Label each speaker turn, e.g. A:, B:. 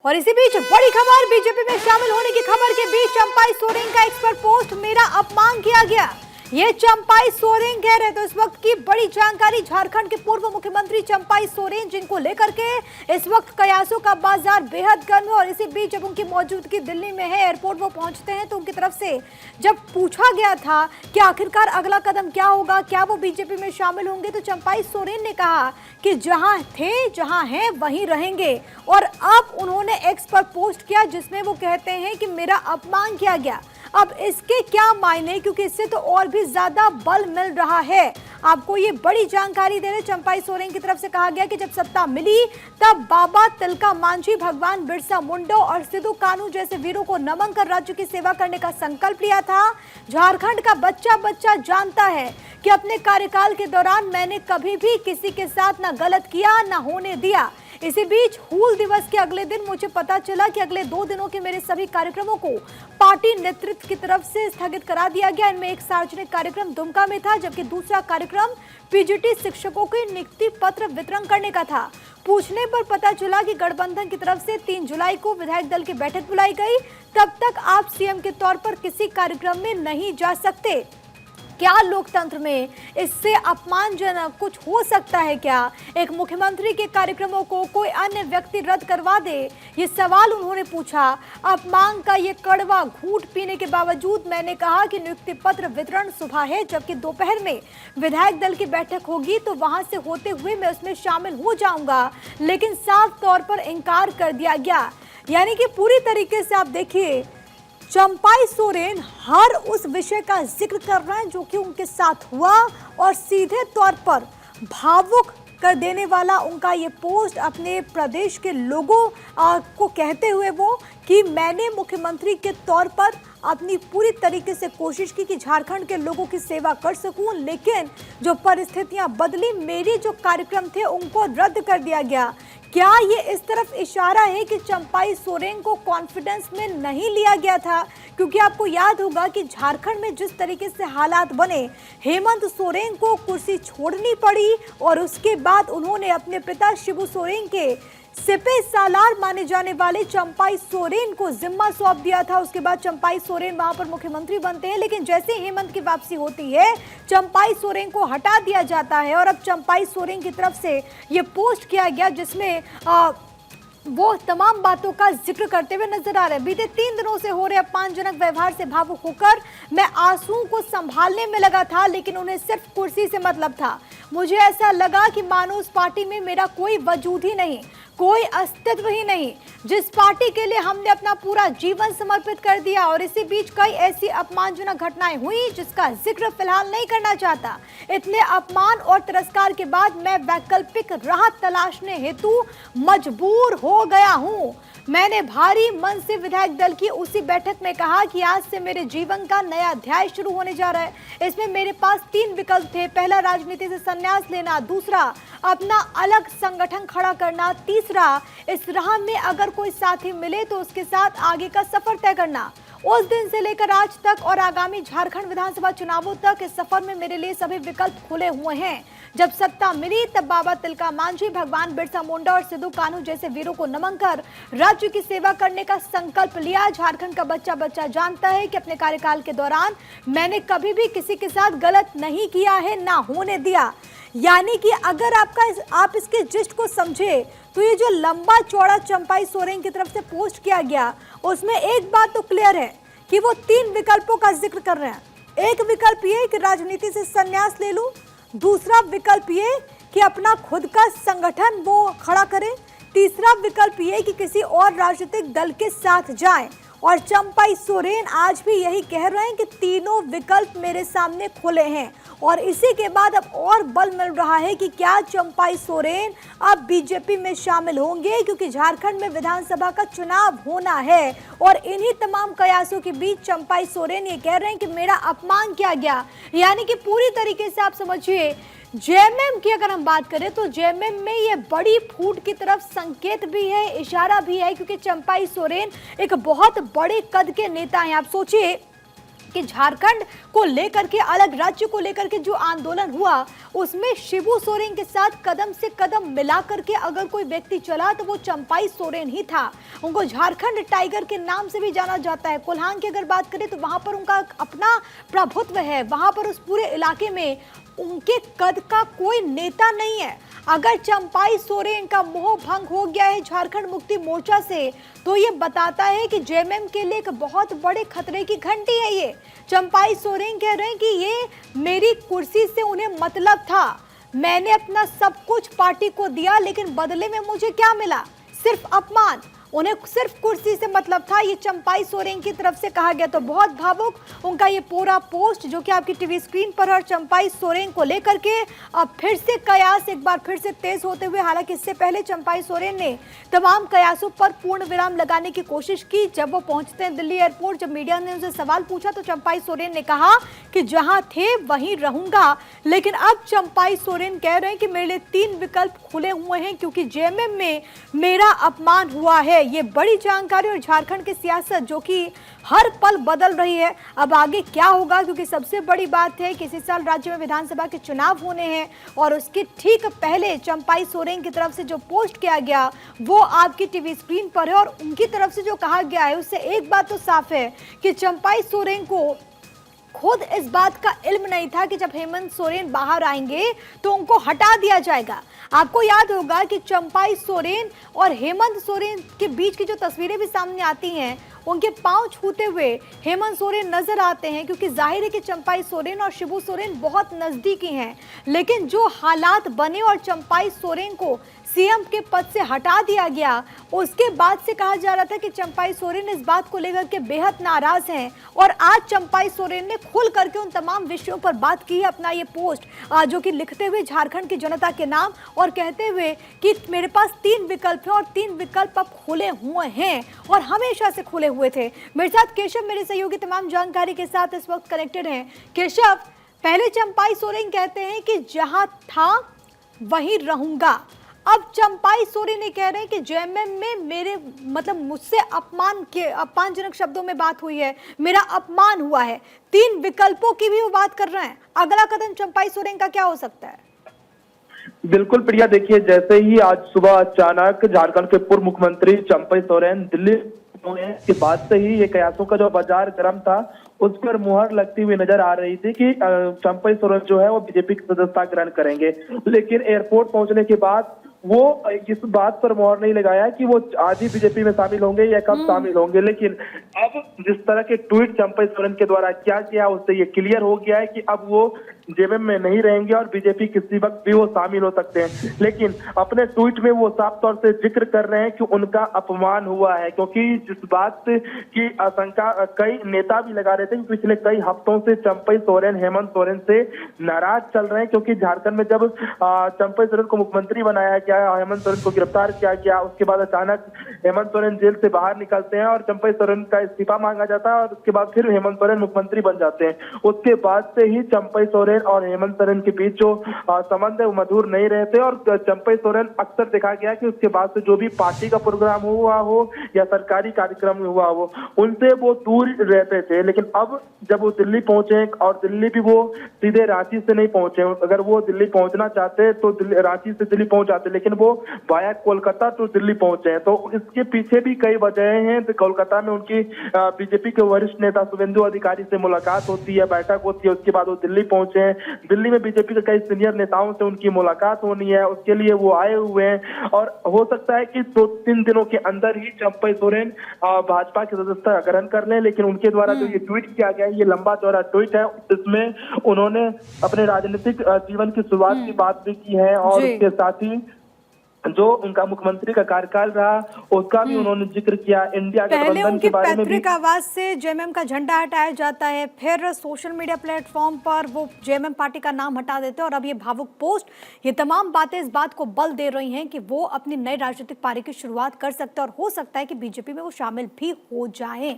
A: और इसी बीच बड़ी खबर, बीजेपी में शामिल होने की खबर के बीच चंपाई सोरेन का एक्स पर पोस्ट, मेरा अपमान किया गया। ये चंपाई सोरेन कह रहे तो इस वक्त की बड़ी जानकारी, झारखंड के पूर्व मुख्यमंत्री चंपाई सोरेन, जिनको लेकर के इस वक्त कयासों का बाजार बेहद गर्म है। और इसी बीच जब उनकी मौजूदगी दिल्ली में है, एयरपोर्ट वो पहुंचते हैं, तो उनकी तरफ से जब पूछा गया था कि आखिरकार अगला कदम क्या होगा, क्या वो बीजेपी में शामिल होंगे, तो चंपाई सोरेन ने कहा कि जहां थे जहां हैं वहीं रहेंगे। और अब उन्होंने एक्स पर पोस्ट किया जिसमें वो कहते हैं कि मेरा अपमान किया गया। अब इसके क्या मायने, क्योंकि इससे तो और भी ज्यादा बल मिल रहा है। आपको ये बड़ी जानकारी दे रहे, चंपाई सोरेन की तरफ से कहा गया कि जब सत्ता मिली तब बाबा तिलका मांझी, भगवान बिरसा मुंडा और सिद्धू कान्हू जैसे वीरों को नमन कर राज्य की सेवा करने का संकल्प लिया था। झारखंड का बच्चा बच्चा जानता है कि अपने कार्यकाल के दौरान मैंने कभी भी किसी के साथ ना गलत किया ना होने दिया। इसी बीच हूल दिवस के अगले दिन मुझे पता चला कि अगले 2 दिनों के मेरे सभी कार्यक्रमों को पार्टी नेतृत्व की तरफ से स्थगित करा दिया गया। इनमें एक सार्वजनिक कार्यक्रम दुमका में था, जबकि दूसरा कार्यक्रम पीजीटी शिक्षकों के नियुक्ति पत्र वितरण करने का था। पूछने पर पता चला कि गठबंधन की तरफ से 3 जुलाई को विधायक दल की बैठक बुलाई गई। तब तक आप सीएम के तौर पर किसी कार्यक्रम में नहीं जा सकते। क्या लोकतंत्र में इससे अपमानजनक कुछ हो सकता है क्या? एक मुख्यमंत्री के कार्यक्रमों को कोई अन्य व्यक्ति रद्द करवा दे, ये सवाल उन्होंने पूछा। अपमान का ये कड़वा घूंट पीने के बावजूद मैंने कहा कि नियुक्ति पत्र वितरण सुबह है, जबकि दोपहर में विधायक दल की बैठक होगी, तो वहां से होते हुए मैं उसमें शामिल हो जाऊंगा, लेकिन साफ तौर पर इनकार कर दिया गया। यानी कि पूरी तरीके से आप देखिए, चंपाई सोरेन हर उस विषय का जिक्र कर रहे हैं जो कि उनके साथ हुआ, और सीधे तौर पर भावुक कर देने वाला उनका ये पोस्ट अपने प्रदेश के लोगों को कहते हुए वो कि मैंने मुख्यमंत्री के तौर पर अपनी पूरी तरीके से कोशिश की कि झारखंड के लोगों की सेवा कर सकूं, लेकिन जो परिस्थितियां बदली, मेरे जो कार्यक्रम थे उनको रद्द कर दिया गया। क्या ये इस तरफ इशारा है कि चंपाई सोरेन को कॉन्फिडेंस में नहीं लिया गया था? क्योंकि आपको याद होगा कि झारखंड में जिस तरीके से हालात बने, हेमंत सोरेन को कुर्सी छोड़नी पड़ी और उसके बाद उन्होंने अपने पिता शिबू सोरेन के सिपे सालार माने जाने वाले चंपाई सोरेन को जिम्मा सौंप दिया था। उसके बाद चंपाई सोरेन वहां पर मुख्यमंत्री बनते हैं, लेकिन जैसे हेमंत की वापसी होती है, चंपाई सोरेन को हटा दिया जाता है। और अब चंपाई सोरेन की तरफ से ये पोस्ट किया गया जिसमें वो तमाम बातों का जिक्र करते हुए नजर आ रहे हैं। बीते 3 दिनों से हो रहे अपमानजनक व्यवहार से भावुक होकर मैं आंसुओं को संभालने में लगा था, लेकिन उन्हें सिर्फ कुर्सी से मतलब था। मुझे ऐसा लगा कि मानो उस पार्टी में मेरा कोई वजूद ही नहीं, कोई अस्तित्व ही नहीं, जिस पार्टी के लिए हमने अपना पूरा जीवन समर्पित कर दिया। और इसी बीच कई ऐसी अपमानजनक घटनाएं हुई जिसका जिक्र फिलहाल नहीं करना चाहता। इतने अपमान और तिरस्कार के बाद मैं वैकल्पिक राह तलाशने हेतु मजबूर हो गया हूं। मैंने भारी मन से विधायक दल की उसी बैठक में कहा कि आज से मेरे जीवन का नया अध्याय शुरू होने जा रहा है। इसमें मेरे पास 3 विकल्प थे। पहला, राजनीति से संन्यास लेना। दूसरा, अपना अलग संगठन खड़ा करना। तीसरा, इस राह में अगर कोई साथी मिले तो उसके साथ आगे का सफर तय करना। उस दिन से लेकर आज तक और आगामी झारखंड विधानसभा चुनावों तक इस सफर में मेरे लिए सभी विकल्प खुले हुए हैं। जब सत्ता मिली तब बाबा तिलका मांझी, भगवान बिरसा मुंडा और सिद्धू कान्हू जैसे वीरों को नमन कर राज्य की सेवा करने का संकल्प लिया। झारखंड का बच्चा बच्चा जानता है कि अपने कार्यकाल के दौरान मैंने कभी भी किसी के साथ गलत नहीं किया है, ना होने दिया। यानी कि अगर आप इसके जिस्ट को समझे तो ये जो लंबा चौड़ा चंपाई सोरेन की तरफ से पोस्ट किया गया, उसमें एक बात तो क्लियर है कि वो 3 विकल्पों का जिक्र कर रहे हैं। एक विकल्प ये कि राजनीति से संन्यास ले लूं, दूसरा विकल्प ये कि अपना खुद का संगठन वो खड़ा करें, तीसरा विकल्प ये कि किसी और राजनीतिक दल के साथ जाएं। और चंपाई सोरेन आज भी यही कह रहे हैं कि तीनों विकल्प मेरे सामने खुले हैं। और इसी के बाद अब और बल मिल रहा है कि क्या चंपाई सोरेन अब बीजेपी में शामिल होंगे, क्योंकि झारखंड में विधानसभा का चुनाव होना है। और इन्हीं तमाम कयासों के बीच चंपाई सोरेन ये कह रहे हैं कि मेरा अपमान किया गया। यानी कि पूरी तरीके से आप समझिए, जेएमएम की अगर हम बात करें तो जेएमएम में ये बड़ी फूट की तरफ संकेत भी है, इशारा भी है, क्योंकि चंपाई सोरेन एक बहुत बड़े कद के नेता हैं। आप सोचिए कि झारखंड को लेकर के, अलग राज्य को लेकर के जो आंदोलन हुआ उसमें शिबू सोरेन के साथ कदम से कदम मिला करके अगर कोई व्यक्ति चला तो वो चंपाई सोरेन ही था। उनको झारखंड टाइगर के नाम से भी जाना जाता है। कोल्हान की अगर बात करें तो वहां पर उनका अपना प्रभुत्व है, वहां पर उस पूरे इलाके में उनके कद का कोई नेता नहीं है। अगर चंपाई सोरेन का मोह भंग हो गया है झारखंड मुक्ति मोर्चा से तो ये बताता है कि जेएमएम के लिए एक बहुत बड़े खतरे की घंटी है। ये चंपाई सोरेन कह रहे हैं कि ये मेरी कुर्सी से उन्हें मतलब था, मैंने अपना सब कुछ पार्टी को दिया लेकिन बदले में मुझे क्या मिला? सिर्फ अपमान। उन्हें सिर्फ कुर्सी से मतलब था, ये चंपाई सोरेन की तरफ से कहा गया। तो बहुत भावुक उनका ये पूरा पोस्ट जो कि आपकी टीवी स्क्रीन पर है, चंपाई सोरेन को लेकर के अब फिर से कयास एक बार फिर से तेज होते हुए। हालांकि इससे पहले चंपाई सोरेन ने तमाम कयासों पर पूर्ण विराम लगाने की कोशिश की। जब वो पहुंचते हैं दिल्ली एयरपोर्ट, जब मीडिया ने उनसे सवाल पूछा तो चंपाई सोरेन ने कहा कि जहां थे वहीं रहूंगा। लेकिन अब चंपाई सोरेन कह रहे हैं कि मेरे लिए 3 विकल्प खुले हुए हैं क्योंकि जेएमएम में मेरा अपमान हुआ है। ये बड़ी जानकारी और झारखंड की सियासत जो कि हर पल बदल रही है। अब आगे क्या होगा, क्योंकि सबसे बड़ी बात है कि इसी साल राज्य में विधानसभा के चुनाव होने हैं और उसके ठीक पहले चंपाई सोरेन की तरफ से जो पोस्ट किया गया वो आपकी टीवी स्क्रीन पर है। और उनकी तरफ से जो कहा गया है उससे एक बात तो साफ है कि चंपाई सोरेन को खुद इस बात का इल्म नहीं था कि जब हेमंत सोरेन बाहर आएंगे तो उनको हटा दिया जाएगा। आपको याद होगा कि चंपाई सोरेन और हेमंत सोरेन के बीच की जो तस्वीरें भी सामने आती हैं, उनके पांव छूते हुए हेमंत सोरेन नजर आते हैं क्योंकि जाहिर है कि चंपाई सोरेन और शिबू सोरेन बहुत नजदीकी हैं। लेकिन जो हालात बने और चंपाई सोरेन को सीएम के पद से हटा दिया गया, उसके बाद से कहा जा रहा था कि चंपाई सोरेन इस बात को लेकर के बेहद नाराज हैं। और आज चंपाई सोरेन ने खुल करके उन तमाम विषयों पर बात की है। अपना ये पोस्ट जो कि लिखते हुए झारखंड की जनता के नाम और कहते हुए कि मेरे पास 3 विकल्प हैं और 3 विकल्प अब खुले हुए हैं और हमेशा से खुले हुए थे। मेरे साथ केशव, मेरे सहयोगी, तमाम जानकारी के साथ इस वक्त कनेक्टेड हैं। केशव, पहले चंपाई सोरेन कहते हैं कि जहां था वहीं रहूंगा। अब चंपाई सोरेन ये कह रहे हैं कि जेएमएम में मेरे मुझसे अपमानजनक शब्दों में बात हुई है, मेरा अपमान हुआ है। 3 विकल्पों की भी वो बात कर रहे हैं। अगला कदम चंपाई सोरेन का क्या हो सकता है?
B: बिल्कुल प्रिया, देखिए जैसे ही आज सुबह अचानक झारखंड के पूर्व मुख्यमंत्री चंपाई सोरेन दिल्ली पहुंचे के बाद से ही ये कयासों का जो बाजार गर्म था उस पर मुहर लगती हुई नजर आ रही थी कि चंपाई सोरेन जो है वो बीजेपी की सदस्यता ग्रहण करेंगे। लेकिन एयरपोर्ट पहुंचने के बाद वो इस बात पर मोहर नहीं लगाया कि वो आज ही बीजेपी में शामिल होंगे या कब शामिल होंगे। लेकिन अब जिस तरह के ट्वीट चंपाई सोरेन के द्वारा क्या किया उससे ये क्लियर हो गया है कि अब वो जेएमएम में नहीं रहेंगे और बीजेपी किसी वक्त भी वो शामिल हो सकते हैं। लेकिन अपने ट्वीट में वो साफ तौर से जिक्र कर रहे हैं कि उनका अपमान हुआ है, क्योंकि जिस बात की आशंका कई नेता भी लगा रहे थे कि पिछले कई हफ्तों से चंपाई सोरेन हेमंत सोरेन से नाराज चल रहे हैं, क्योंकि झारखंड में जब चंपाई सोरेन को मुख्यमंत्री बनाया गया, हेमंत सोरेन को गिरफ्तार किया गया, उसके बाद अचानक हेमंत सोरेन जेल से बाहर निकलते हैं और चंपाई सोरेन का इस्तीफा मांगा जाता है और उसके बाद फिर हेमंत सोरेन मुख्यमंत्री बन जाते हैं। उसके बाद से ही चंपाई सोरेन और हेमंत सोरेन के बीच जो संबंध है वो मधुर नहीं रहते और चंपाई सोरेन अक्सर देखा गया कि उसके बाद से जो भी पार्टी का प्रोग्राम हुआ हो या सरकारी कार्यक्रम हुआ हो उनसे वो दूर रहते थे। लेकिन अब जब वो दिल्ली पहुंचे और दिल्ली भी वो सीधे रांची से नहीं पहुंचे, अगर वो दिल्ली पहुंचना चाहते तो रांची से दिल्ली पहुंच जाते, लेकिन वो वाया कोलकाता तो दिल्ली पहुंचे हैं। तो इसके पीछे भी कई वजहें हैं। तो कोलकाता में उनकी बीजेपी के वरिष्ठ नेता शुभेंदु अधिकारी से मुलाकात होती है, बैठक होती है, उसके बाद वो दिल्ली पहुंचे हैं। दिल्ली में बीजेपी के कई सीनियर नेताओं से उनकी मुलाकात होनी है, उसके लिए वो आए हुए हैं और हो सकता है कि 2-3 दिनों के अंदर ही चंपाई सोरेन भाजपा की सदस्यता ग्रहण कर लें। लेकिन उनके द्वारा जो ये ट्वीट किया गया है, ये लंबा चौड़ा ट्वीट है, इसमें उन्होंने अपने राजनीतिक जीवन की शुरुआत की बात भी की है और उसके साथ ही जो उनका मुख्यमंत्री का कार्यकाल रहा उसका भी उन्होंने जिक्र किया। इंडिया गठबंधन के बारे में भी
A: पैतृक आवास से जेएमएम का झंडा हटाया जाता है, फिर सोशल मीडिया प्लेटफॉर्म पर वो जेएमएम पार्टी का नाम हटा देते हैं और अब ये भावुक पोस्ट, ये तमाम बातें इस बात को बल दे रही हैं कि वो अपनी नई राजनीतिक पारी की शुरुआत कर सकते हैं और हो सकता है कि बीजेपी में वो शामिल भी हो जाएं।